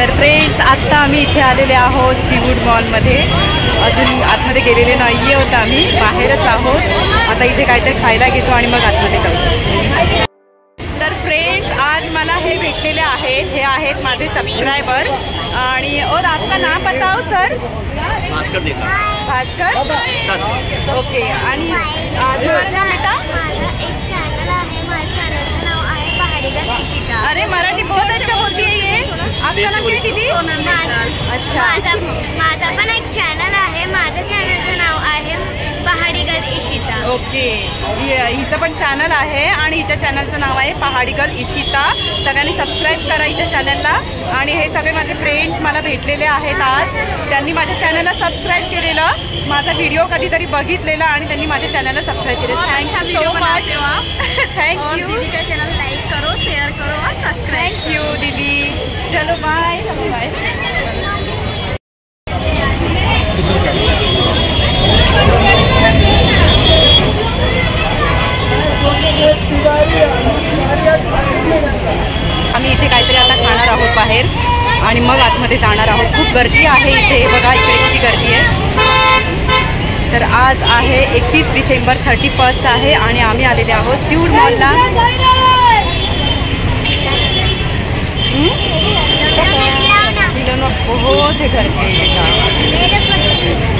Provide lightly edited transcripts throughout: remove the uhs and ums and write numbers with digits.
तर फ्रेंड्स आत्ता आम्ही इथे आलेले आहोत सीवूड मॉलमध्ये. अजून आतमध्ये गेलेले नाही आहोत, आम्ही बाहेरच आहोत. आता इथे काहीतरी खायला घेतो आणि मग आतमध्ये जाऊ. तर फ्रेंड्स आज मला हे भेटलेले आहेत, हे आहेत माझे सबस्क्रायबर. आणि और आपका नाम बताओ सर. भास्कर. ओके. आणि माझा बेटा एक चॅनल आहे, माझ्या चॅनलचं नाव आहे पहाडीगल इशिता. अरे मराठी बहुत अच्छा बोलती है ये. आपका नाम क्या दीदी? अच्छा. माझा पण एक चॅनल आहे, माझ्या चॅनलचं नाव आहे पहाडीगल इशिता. ओके. हिचं पण चॅनल आहे आणि हिच्या चॅनलचं नाव आहे पहाडीगल इशिता. सगळ्यांनी सबस्क्राईब करा हिच्या चॅनलला. आणि हे सगळे माझे फ्रेंड्स मला भेटलेले आहेत आज. त्यांनी माझ्या चॅनलला सबस्क्राईब केलेलं, माझा व्हिडिओ कधीतरी बघितलेला आणि त्यांनी माझ्या चॅनलला सबस्क्राईब केलं. Thank you so much. थँक्यू. दीदी का चॅनल लाईक करो, शेअर करो और सब्सक्राइब. थँक्यू दीदी. चलो बाय. चलो बाय. आम्ही इथे काहीतरी आता खाणार आहोत बाहेर आणि मग आतमध्ये जाणार आहोत. खूप गर्दी आहे इथे, बघा इकडे किती गर्दी आहे. तर आज आहे 31 डिसेंबर, 31 आहे आणि आम्ही आलेले आहोत सीवूड मॉलला. खिलौना बहुत है घर पे बेटा.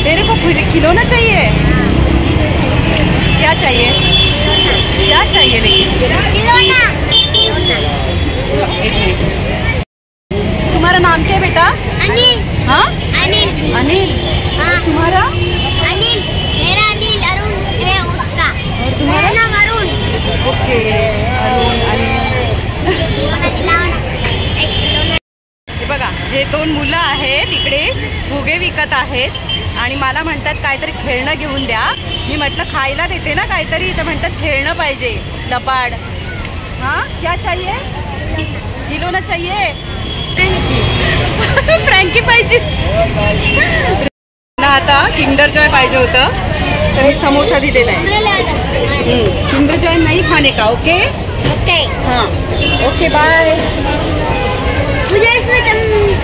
तेरे को खिलौना चाहिए? क्या चाहिए? क्या चाहिए लेकिन? खिलौना. एक मिनट. तुम्हारा नाम क्या है बेटा? अनिल. हाँ अनिल. अनिल. हाँ. तुम्हारा? अनिल. मेरा अनिल. अरुण है उसका. और तुम्हारा? मेरा नाम अरुण. ओके. अरुण. अनिल. हे बघा, हे दोन मुलं आहेत इकडे फुगे विकत आहेत आणि मला म्हणतात काहीतरी खेळणं घेऊन द्या. मी म्हटलं खायला देते ना काहीतरी, तर म्हणतात खेळणं पाहिजे, लबाड. हाँ क्या चाहिए? खिलौना चाहिए? फ्रँकी पाहिजे ना. आता किंडर जॉय पाहिजे होतं तर हे समोसा दिलेला आहे. किंडर जॉय नाही खाने का. ओके. ओके. हाँ ओके बाय. मुझे इसमें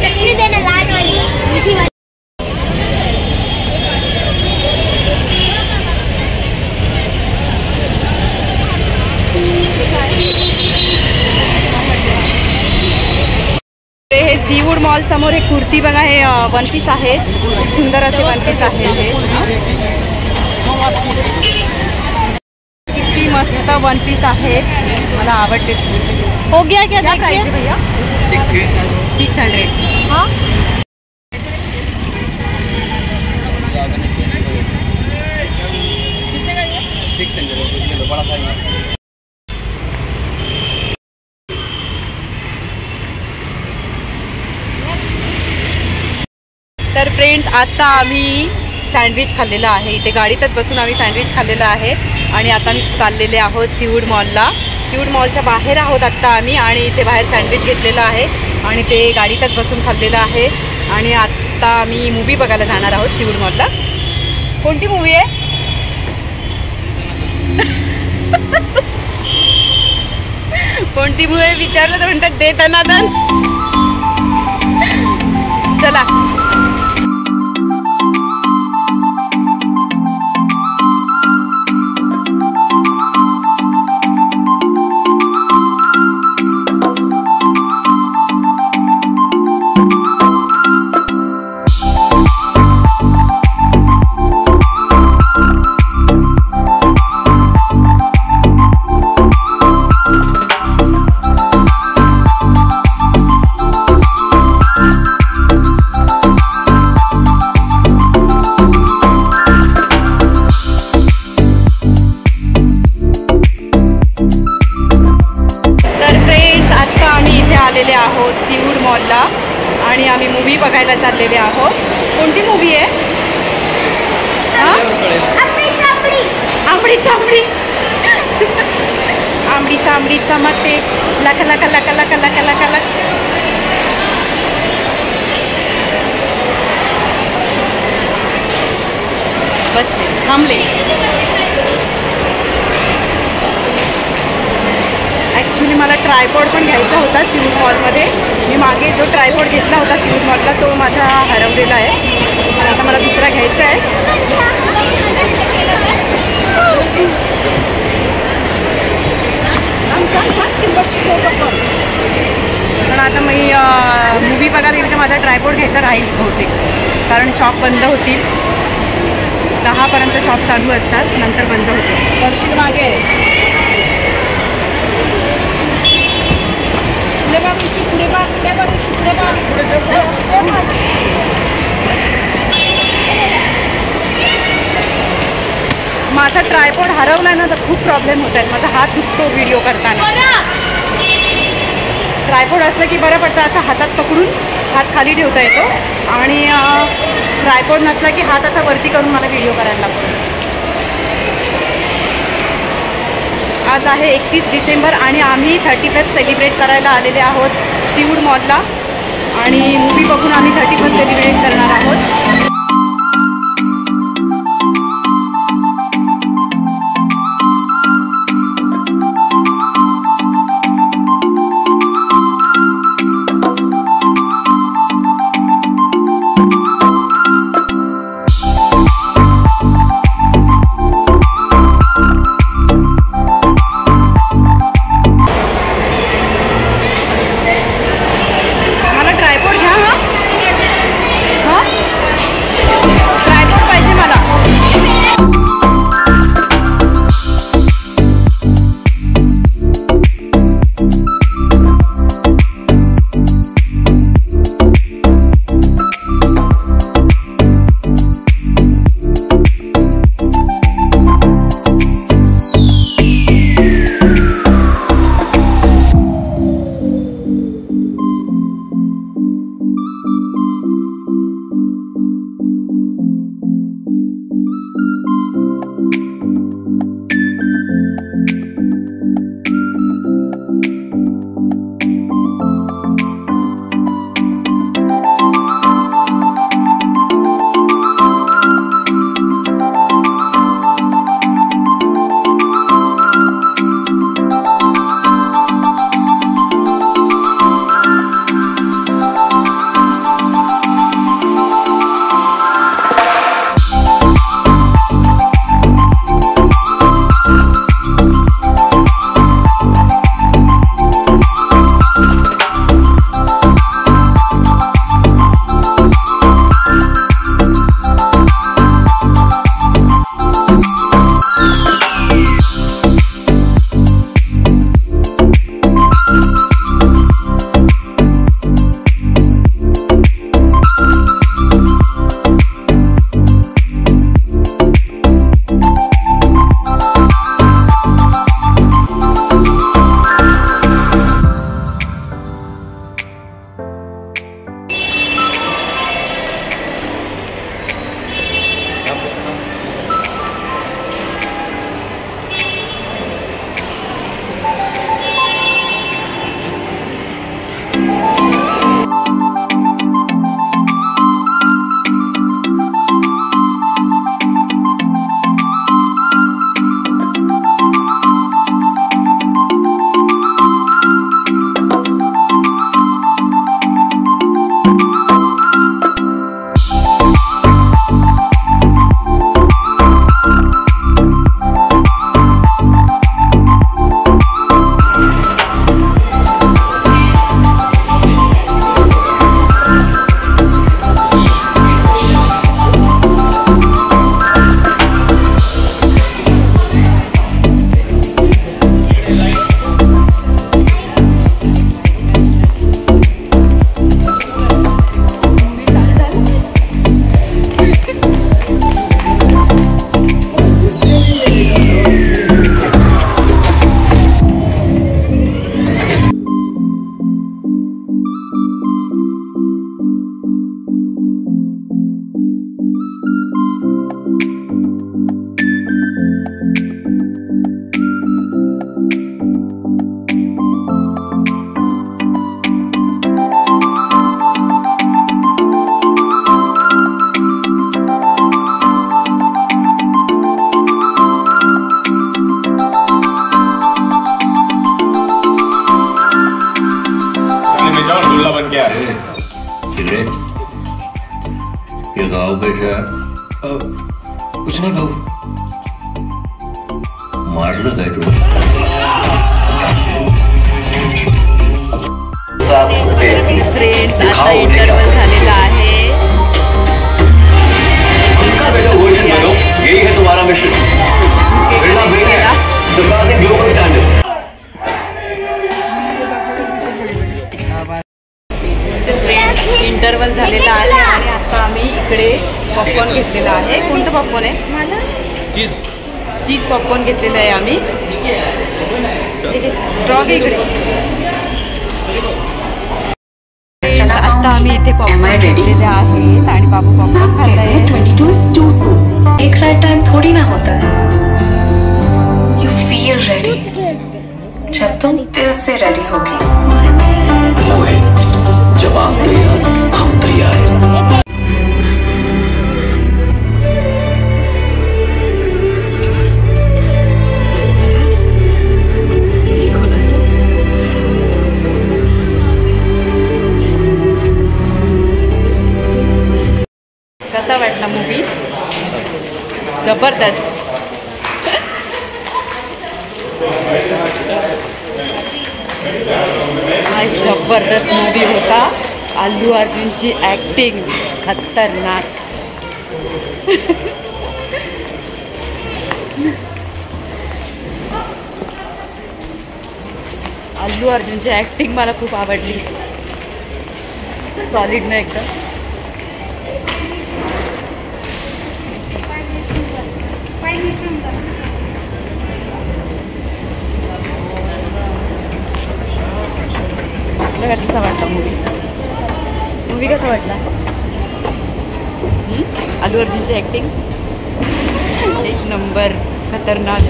चटनी देना, लाल वाली, मीठी वाली. हे सीवूड मॉल समोर हे कुर्ती बघा, हे वन पीस आहेत. खूप सुंदर असे वन पीस आहेत हे. किती मस्त वन पीस आहेत, मला आवडते. हो गया क्या? क्या प्राइस है भैया? 600. हाँ कितने का ये? 600 बड़ा साइज. तर फ्रेंड्स आता आम्ही सँडविच खाल्लेलं आहे. इथे गाडीतच बसून आम्ही सँडविच खाल्लेलं आहे आणि आता आम्ही चाललेले आहोत सीवूड मॉलला. सीवूड मॉलच्या बाहेर आहोत आत्ता आम्ही आणि इथे बाहेर सँडविच घेतलेलं आहे आणि ते गाडीतच बसून खाल्लेलं आहे. आणि आत्ता आम्ही मूवी बघायला जाणार आहोत सीवूड मॉलला. कोणती मूवी आहे? कोणती मूवी आहे विचारलं तर म्हणतात दे दनादन. चला. आलेले आहोत सीवूड मॉलला आणि आम्ही मूवी बघायला चाललेले आहोत. कोणती मूवी आहे? आंबडी चांबडी. आंबडी चांबडी चमकते लक लक लक लक लक लक लक. बसले थांबले. ॲक्च्युली मला ट्रायपॉड पण घ्यायचा होता सीऊड मॉलमध्ये. मी मागे जो ट्रायपॉड घेतला होता सीऊड मॉलला तो माझा हरवलेला आहे. तर आता मला दुसरा घ्यायचा आहे. पण आता मी मूवी बघायला गेली तर माझा ट्रायपॉड घ्यायचा राहील बहुतेक, कारण शॉप बंद होतील. 10पर्यंत शॉप चालू असतात, नंतर बंद होतील. वर्षी मागे माझा ट्रायपॉड हरवला ना तर खूप प्रॉब्लेम होत आहेत. माझा हात दुखतो व्हिडिओ करताना. ट्रायपॉड असलं की बरं पडतं, असं हातात पकडून हात खाली ठेवता येतो. आणि ट्रायपॉड नसला की हात असा वरती करून मला व्हिडिओ करायला लागतो. आज आहे 31 डिसेंबर आणि आम्ही 31st सेलिब्रेट करायला आलेले आहोत सीऊड मॉलला. आणि मूवी बघून आम्ही 31st सेलिब्रेट करणार आहोत. क्या है? सिगरेट? ये गाँव कैसा है? कुछ नहीं बाबू। मारलं काय तू? फ्रेंड्स आता इंटरव्हल झालेला आहे. यही है तुम्हारा मिशन. Global standard. इंटरव्हल झालेला आहे आणि आता आम्ही इकडे पॉपकॉर्न घेतलेला आहे. कोणतं पॉपकॉर्न आहे? चीज पॉपकॉर्न घेतलेलं आहे आम्ही. स्ट्रॉ इकडे. आता आम्ही इथे पॉपकॉर्न घेतलेले आहेत आणि बाबू पॉपकॉर्न खात आहे. 22 is too soon. एक राइट टाइम थोड़ी ना होता है. You feel ready. जब तुम दिल से रेडी होगी. जब आप तैयार हम तैयार हैं. कसा वाटला मूवी? जबरदस्त. जबरदस्त मूवी होता. अल्लू अर्जुनची ॲक्टिंग खतरनाक. अल्लू अर्जुनची ॲक्टिंग मला खूप आवडली. सॉलिड ना एकदम. कसा वाटला मूवी कसा वाटला? अल्लू अर्जुनची ॲक्टिंग एक नंबर. खतरनाक.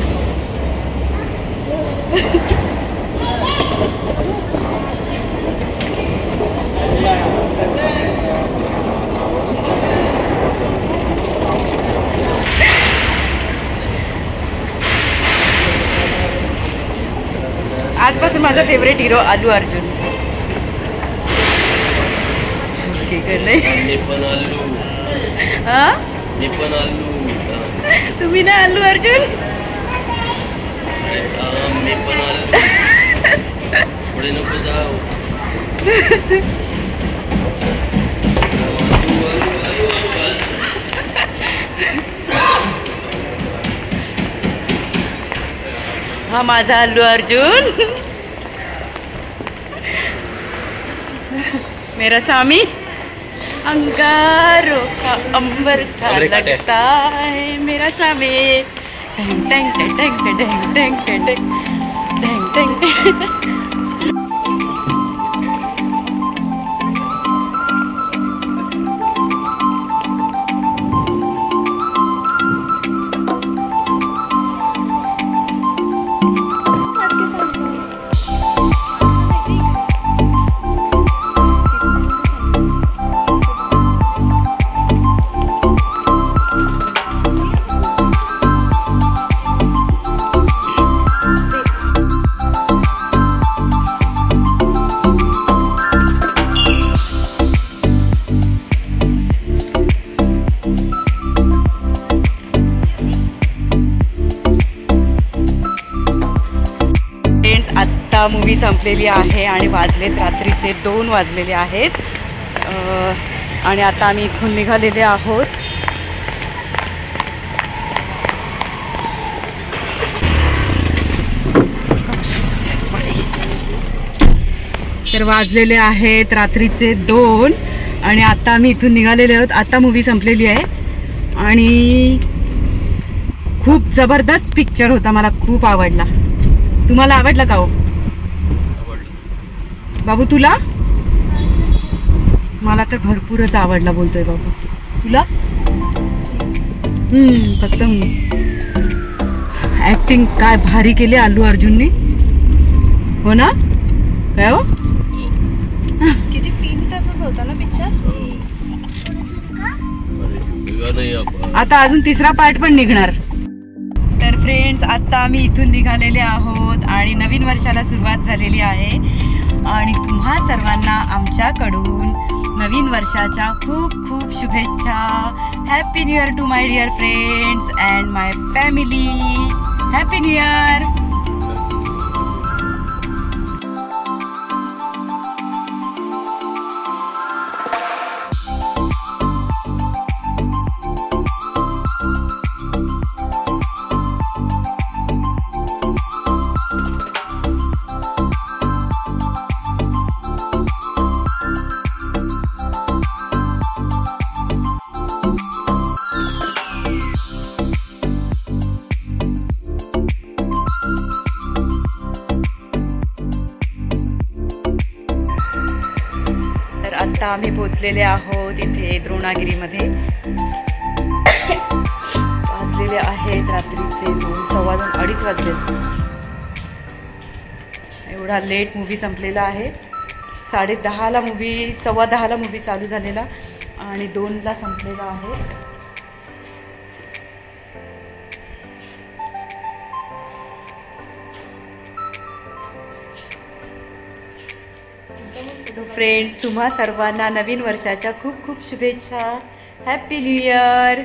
आजपासून माझा फेवरेट हिरो अल्लू अर्जुन. तुम्ही ना अल्लू अर्जुन? पुढे नको जाऊ. हा माझा अल्लू अर्जुन. मेरा स्वामी अंगारों का अंबर सा लगता है मेरा स्वामी. टैंग टैंग टैंग टैंग टैंग टैंग टैंग टैंग टैंग. मूवी संपलेली आहे आणि वाजलेत रात्रीचे 2 वाजलेले आहेत. आणि आता आम्ही इथून निघालेले आहोत. तर वाजलेले आहेत रात्रीचे 2 आणि आता आम्ही इथून निघालेले आहोत. आता मूवी संपलेली आहे आणि खूप जबरदस्त पिक्चर होता. मला खूप आवडला. तुम्हाला आवडला का हो बाबू? तुला? मला तर भरपूरच आवडला बोलतोय बाबू. तुला? फक्त ऍक्टिंग काय भारी केली अल्लू अर्जुननी. हो ना? काय हो? किती 3 तासच होता ना पिक्चर. आता अजून 3रा पार्ट पण निघणार. तर फ्रेंड्स, आत्ता आम्ही इथून निघालेले आहोत आणि नवीन वर्षाला सुरुवात झालेली आहे आणि तुम्हा सर्वांना आमच्याकडून नवीन वर्षाच्या खूप खूप शुभेच्छा. Happy new year to my dear friends and my family. Happy new year. आता आम्ही पोचलेले आहोत इथे द्रोणागिरीमध्ये. वाजलेले आहेत रात्रीचे 2, 2:15, 2:30 वाजले. एवढा लेट मूवी संपलेला आहे. 10:30ला मूवी, 10:15ला मूवी चालू झालेला आणि 2ला संपलेला आहे. फ्रेंड्स, तुम्हा सर्वांना नवीन वर्षाच्या खूप खूप शुभेच्छा. Happy new year.